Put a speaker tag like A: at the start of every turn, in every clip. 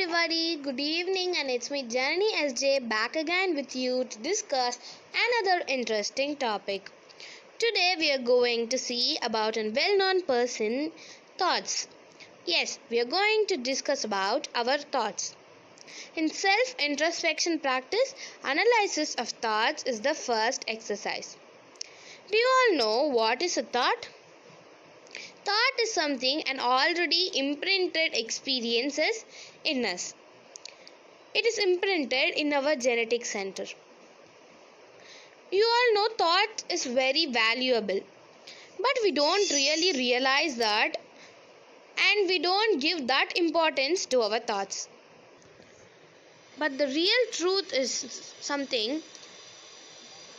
A: everybody, good evening, and it's me Janani SJ back again with you to discuss another interesting topic. Today we are going to see about a well-known person, thoughts. Yes, we are going to discuss about our thoughts. In self-introspection practice, analysis of thoughts is the first exercise. Do you all know what is a thought? Thought is something an already imprinted experiences in us. It is imprinted in our genetic center. You all know thought is very valuable, but we don't really realize that and we don't give that importance to our thoughts. But the real truth is something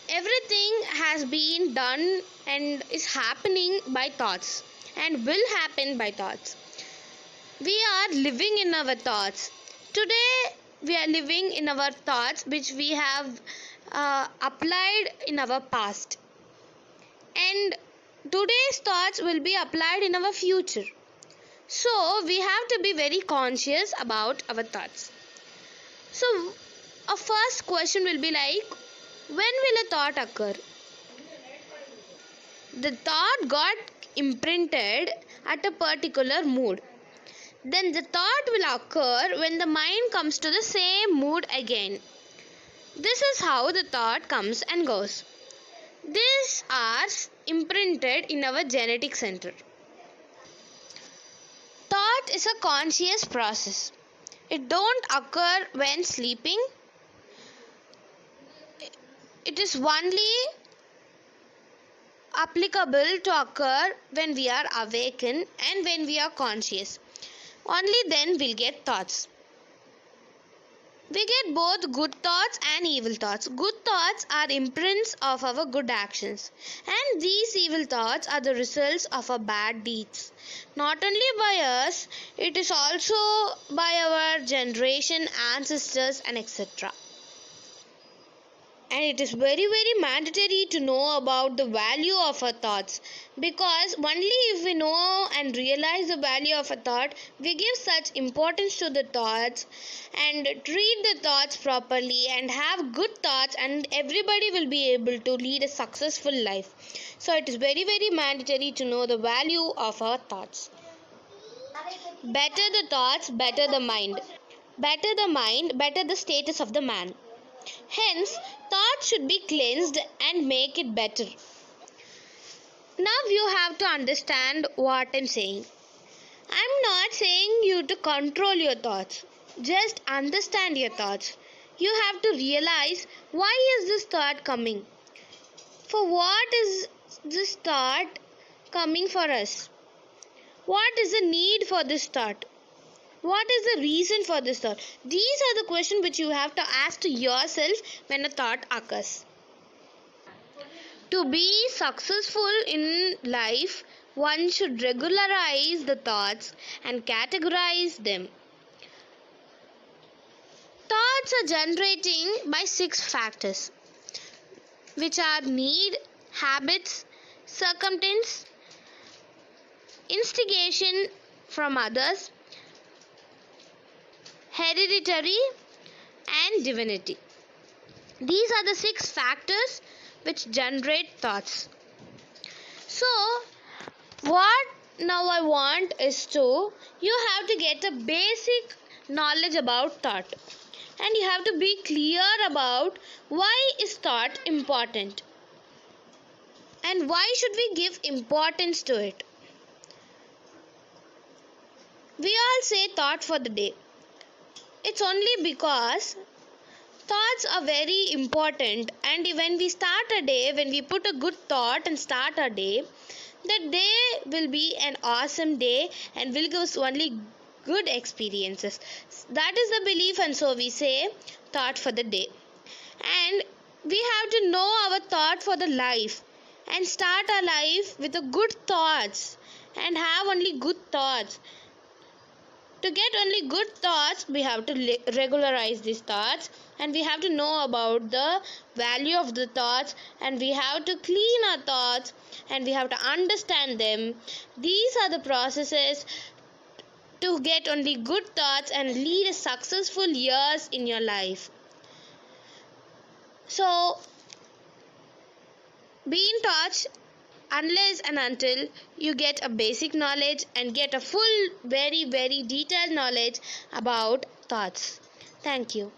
A: everything has been done and is happening by thoughts and will happen by thoughts. We are living in our thoughts. Today we are living in our thoughts which we have applied in our past, and today's thoughts will be applied in our future. So we have to be very conscious about our thoughts. So a first question will be like, when will a thought occur? The thought got imprinted at a particular mood. Then the thought will occur when the mind comes to the same mood again. This is how the thought comes and goes. These are imprinted in our genetic center. Thought is a conscious process. It don't occur when sleeping. It is only applicable to occur when we are awakened and when we are conscious. Only then we'll get thoughts. We get both good thoughts and evil thoughts. Good thoughts are imprints of our good actions, and these evil thoughts are the results of our bad deeds. Not only by us, it is also by our generation, ancestors, and etc. And it is very mandatory to know about the value of our thoughts, because only if we know and realize the value of a thought, we give such importance to the thoughts and treat the thoughts properly and have good thoughts, and everybody will be able to lead a successful life. So it is very mandatory to know the value of our thoughts. Better the thoughts, better the mind. Better the mind, better the status of the man. Hence, thoughts should be cleansed and make it better. Now you have to understand what I'm saying. I'm not saying you to control your thoughts. Just understand your thoughts. You have to realize, why is this thought coming? For what is this thought coming for us? What is the need for this thought? What is the reason for this thought? These are the questions which you have to ask to yourself when a thought occurs. To be successful in life, one should regularize the thoughts and categorize them. Thoughts are generating by 6 factors, which are need, habits, circumstance, instigation from others, hereditary, and divinity. These are the 6 factors which generate thoughts. So, what now I want is you have to get a basic knowledge about thought, and you have to be clear about why is thought important and why should we give importance to it. We all say thought for the day. It's only because thoughts are very important, and when we start a day, when we put a good thought and start our day, that day will be an awesome day and will give us only good experiences. That is the belief, and so we say thought for the day. And we have to know our thought for the life and start our life with the good thoughts and have only good thoughts. To get only good thoughts, we have to regularize these thoughts, and we have to know about the value of the thoughts, and we have to clean our thoughts, and we have to understand them. These are the processes to get only good thoughts and lead a successful years in your life. So be in touch unless and until you get a basic knowledge and get a full, very detailed knowledge about thoughts. Thank you.